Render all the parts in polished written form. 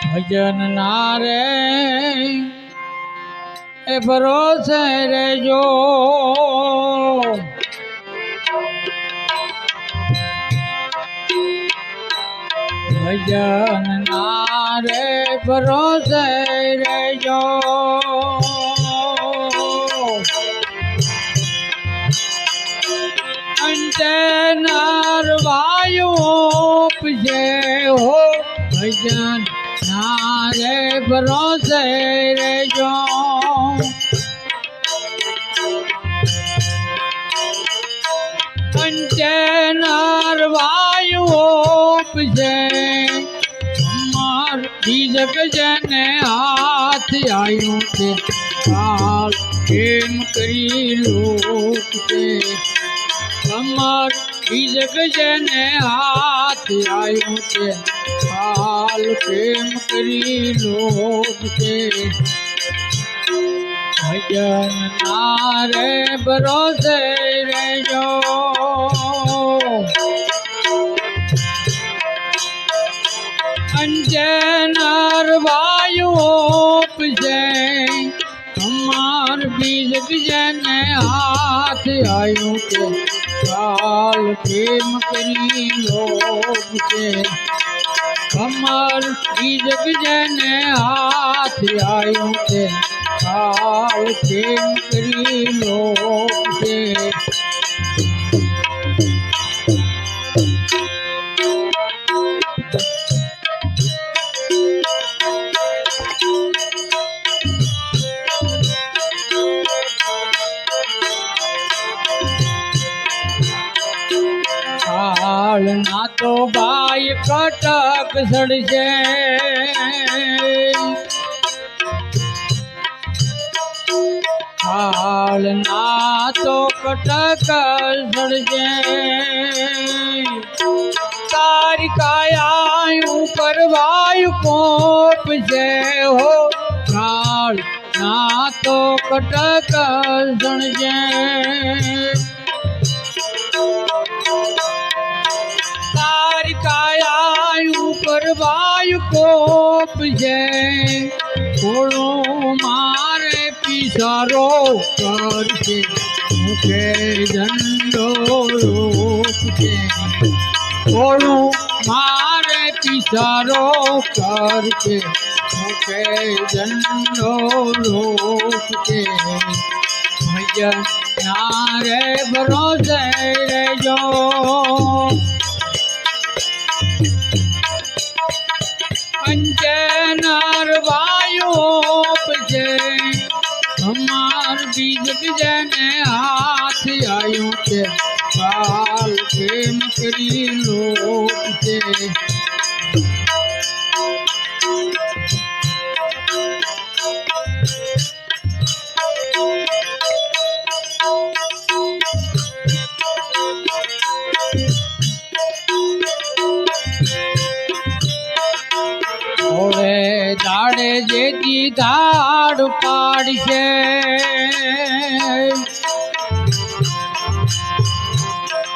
ભજન ના રે એ ભરોસે રેજો, ભજન ના રે ભરોસે રેજો, અંતે નરવાયુ ઉપજે હો, ભજન ના રે ભરોસે રેજો, અંતે નરવાયુ ઉપજે, અમાર બીજક જેને હાથ આવ્યું છે કાલ કેમ કરી લોક છે, અમાર બીજક જેને હાથ આવ્યું છે કાલ કેમ કરી લોક છે, ભજન ના રે ભરોસે રેજો, અંજે નરવાયુ ઉપજે, અમાર બીજક જેને હાથ આવ્યું છે કાલ કેમ કરી લોક છે, અમાર બીજક જેને હાથ આવ્યું છે કાલ કેમ કરી લોક છે, ના તો ભાઈ કટક સડશે, હાલ ના તો કટક સડશે, તારી કાયા ઉપર વાયુ કોપ છે હો, હાલ ના તો કટક સડશે, વાયુ કોપ છે, થોડો મારે પિસારો કરશે, મુખે ઝંડો રોપ છે, થોડો મારે પિસારો કરશે, મુખે ઝંડો રોપ છે, ભજન ના રે ભરોસે રેજો, અંજે નરવાયુ ઉપજે, અમાર બીજક જેને હાથ આવ્યું છે કાલ કેમ કરી લોક છે, દાડે જેથી ધાડ પાડશે,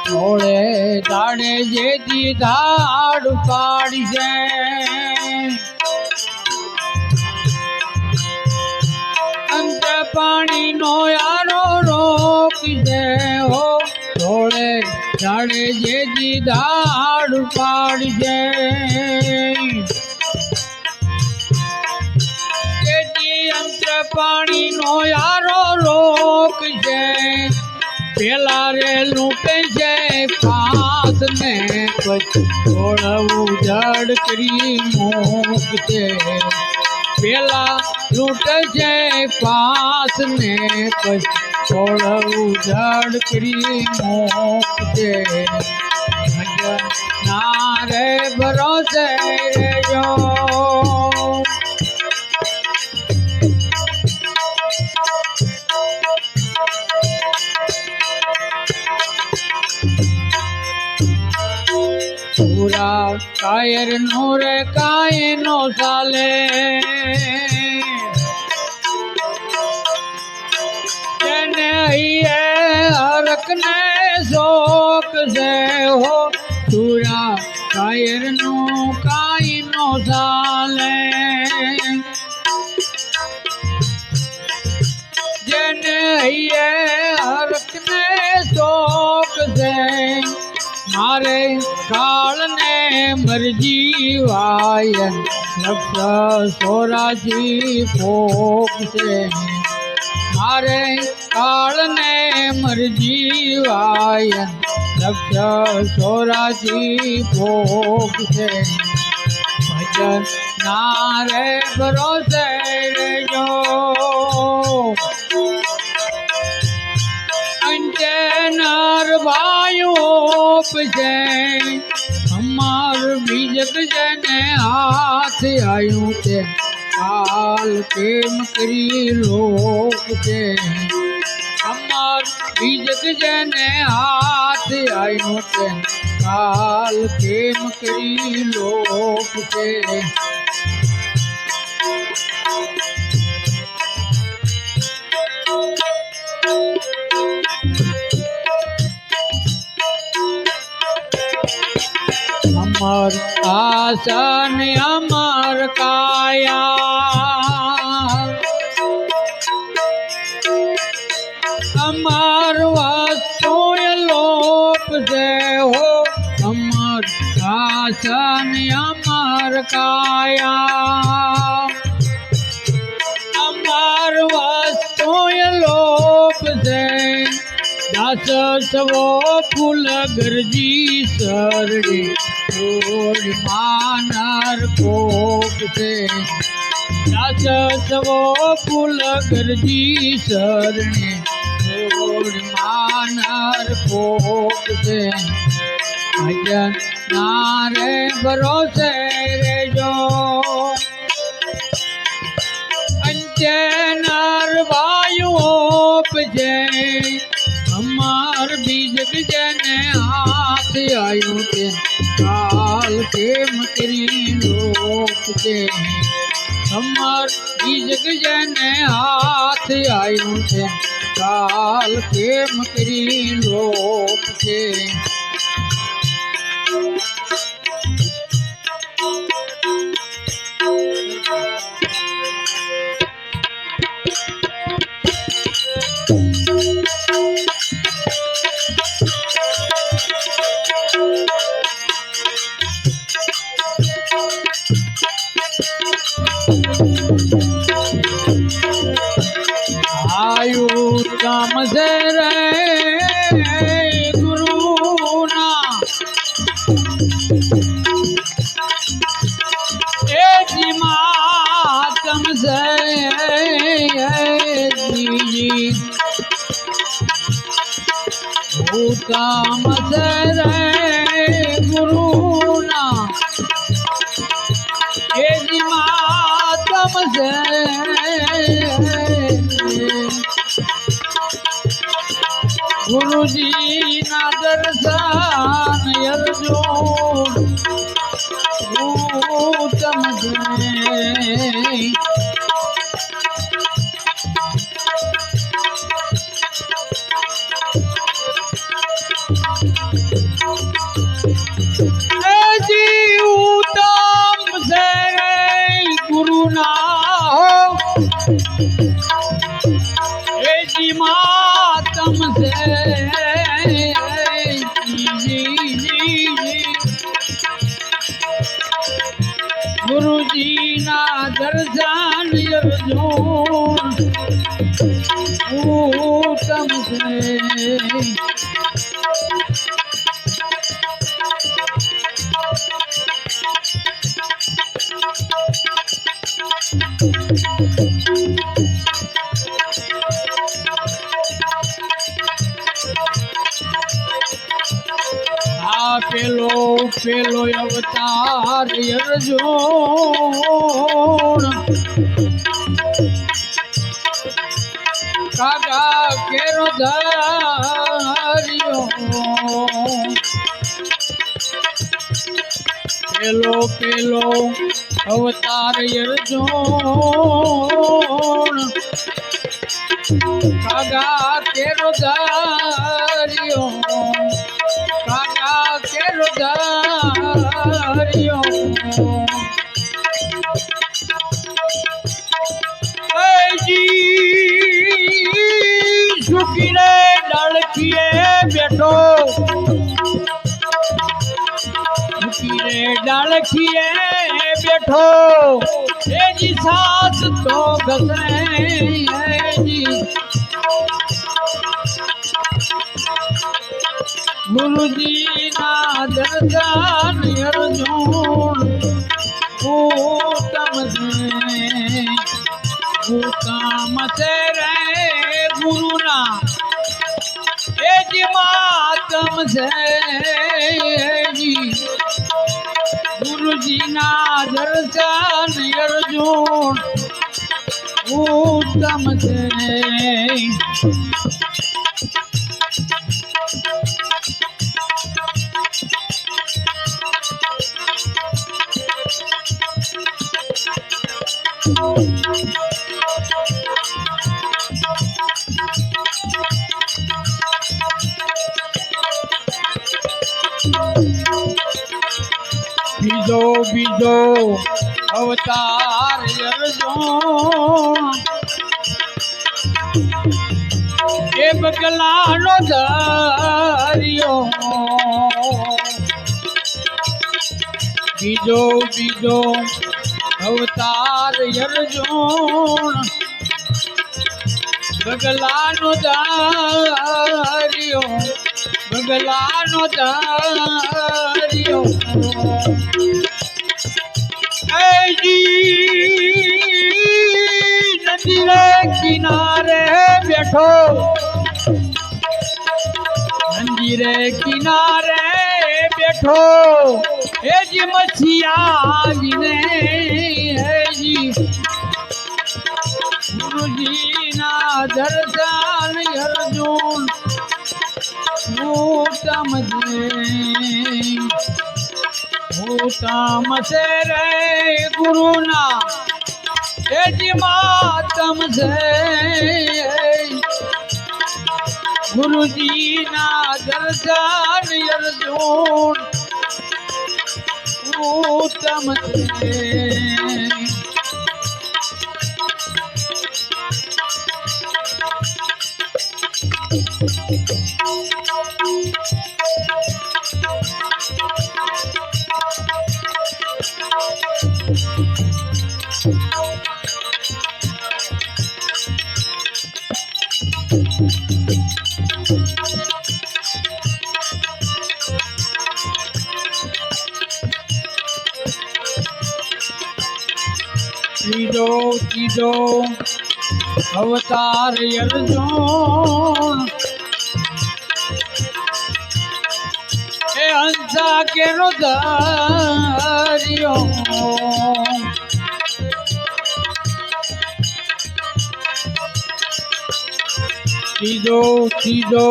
થોડે દાડે જેથી ધાડ પાડશે, અંત પાણી નો યારો રોકશે હો, થોડે દાડે જેથી ધાડ પાડશે, પાણી નો યારો રોક છે, પેલા રે લૂંટે છે ફાસ ને પછી થોડવું જડ કરી મૂક છે, પેલા લૂંટે છે ફાસ ને પછી થોડવું જડ કરી મૂક છે, ભજન ના રે ભરોસે રેજો, પૂરા કાયર નો રે કાય નો ચાલે, જેને હરક ને શોક છે હો, પૂરા કાયર નો કાય નો ચાલે, મરજી વાયન લક્ષ સોરાજી ભોગશે મારે કાળને મરજી વાયન લક્ષ સોરાજી ભોગશે ભજન નારે ભરોસે રેજો અંજનર ભાઈઓ પછે અમાર બીજક જને હાથ આયું તે કાલ કેમ કરી લોક છે અમાર બીજક જને હાથ આયું તે કાલ કેમ કરી લોક છે अमर आसन अमर काया अमर वस्तु लोप से हो अमर आसन अमर काया अमर वस्तु लोप से दास सवो फूल गरजी सरडे मानर कोप से दास सवो फूल गरजी सरणे मानर कोप से भजन नारे भरोसे रेजो अंजनर वायुओप जे हमार बीजक जने हाथ आयु ते काल केम करी लोक के हमार बीजक जने हाथ आयु ते काल केम करी लोक के आयु तम से रे गुरु ना जी मातम से जी तम से रे गुरु ना जी मातम से गुरु जी ना दर्शन अर्जुन उत्तम जी उत्तम से गुरु ना हो जी मातम से गुरु जी ना दर्शन अर्जुन उत्तम से पेलो पेलो अवतार अर्जुन कागा केरो धारियो पेलो पेलो अवतार अर्जुन कागा केरो धारियो कागा केरो धारियो जी सुखी रे डलकिए बैठो सुखी रे डालखिए बैठो ए जी सास तो घसे जी गुरु जी ना दर्शन अर्जुन उत्तम से रे गुरु ना ए जी मातम से जी गुरु जी ना दर्शन अर्जुन उत्तम से बीजो बीजो अवतार अर्जुन ए बगलानो धारियो बीजो बीजो अवतार अर्जुन बगलानो धारियो बगलानो धारियो नदी रे किनारे बैठो नदी रे किनारे बैठो हे जी मछिया ने है जी गुरु जी ना दर्शन अर्जुन उत्तम से रे गुरु ना ए जी मातम से गुरु जी ना दर्शन अर्जुन उत्तम से तीजो तीजो अवतार अर्जुन ए हंसा के रुदारियो तीजो तीजो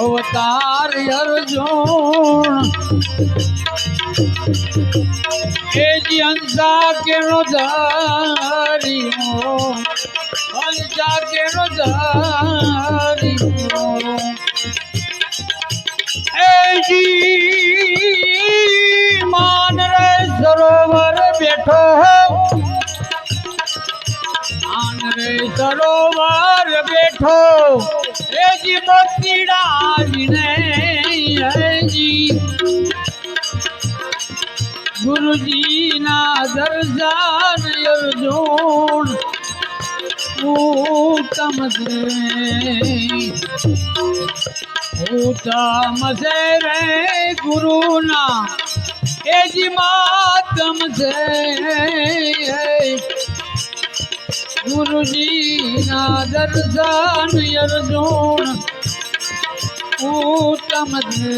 अवतार अर्जुन ए जी हंसा के रुदारियो हंसा के रुदारियो ए जी मान रे सरोवर बैठो मान रे सरोवर बैठो ए जी मोतीड़ा ने है जी गुरु जी ना दर्शन अर्जुन उत्तम से रे गुरु ना ए जी मातम से गुरु जी ना दर्शन अर्जुन उत्तम से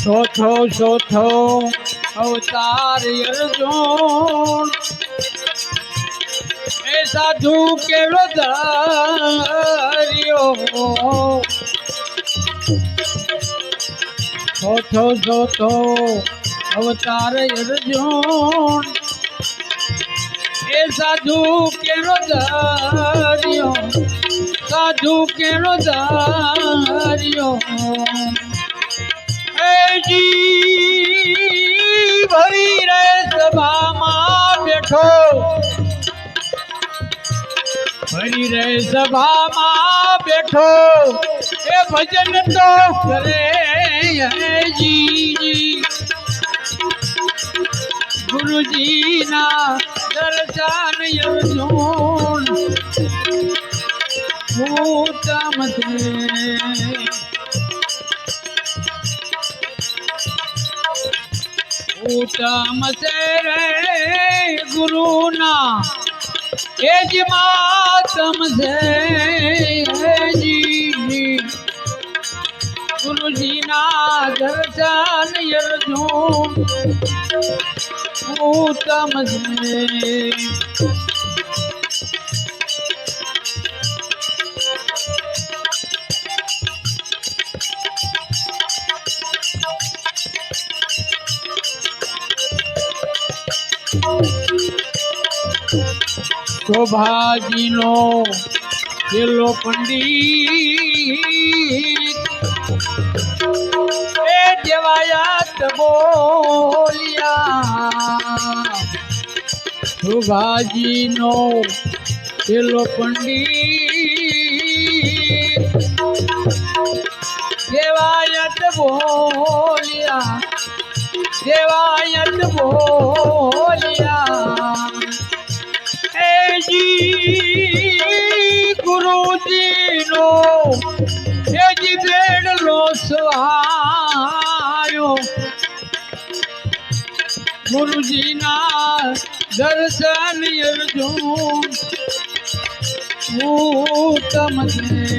सोथो सोथो अवतार अर्जुन ऐसा धूके रुदारियो सोथो सोथो अवतार अर्जुन साधु के रोदारियो साधु के रोदारियो जी ભરી રે સભામાં બેઠો ભરી રે સભામાં બેઠો એ ભજન તો કરે જી ગુરુજીના દર્શન યજુન ઉત્તમ ઉત્તમ છે રે ગુરુના એ જ માતમ છે જી ગુરુજીના દર્શન યજુન ઉત્તમ છે શોભાજીનો પેલો પંડિત એ દેવાયાત બોલ્યા શોભાજીનો પેલો પંડિત દેવાયત બોલ્યા દેવાયત બોલ્યા ગુરુજીનો એજી બેડલો સહાયો ગુરુજીના દર્શન અર્જુન ઉત્તમ છે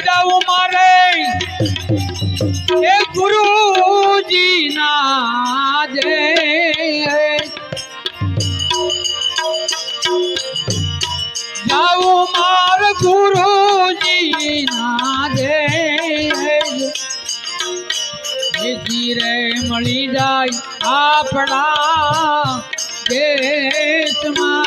જાઉં મારે એ ગુરુજી ના દે જાઉં માર ગુરુજી ના દે રે મળી જાય આપણા દેશમાં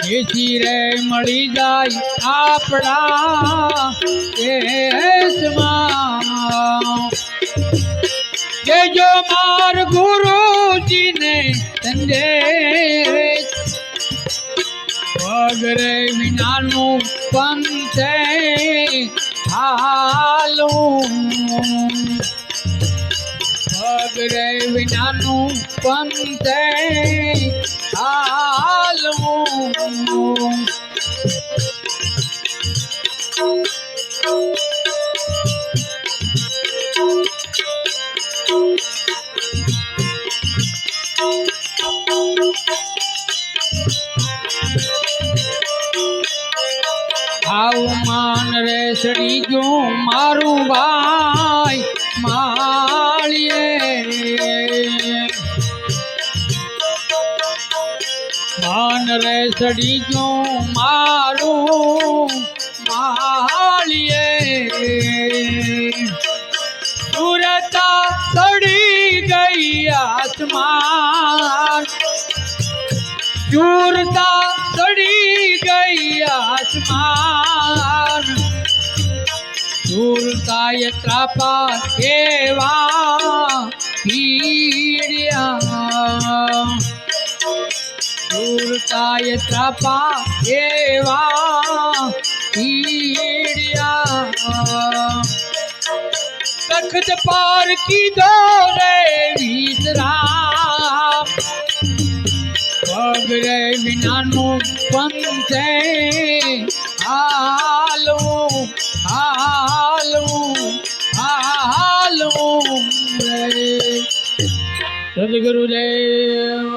એથી રે મળી જાય આપણા દેશમાં કે જો માર ગુરુજીને સંદેશ વગરે વિનાનું પંથે હાલું વગરે વિનાનું પંથે હાલું માન રે સડી ગયું મારું ભાઈ માળીએ માન રે સડી ગયું મારું માળીએ સુરતા સડી ગઈ આસમાન સુરતા સડી ગઈ આસમાન સુરતાય ત્રાપા એવા પીડ્યા સુરતાય ત્રાપા એવા પીડ્યા તખત પાર કીધો રે વિતરામ વગરે વિનાનું પંથે હાલું હાલું હાલું સદગુરુદેવ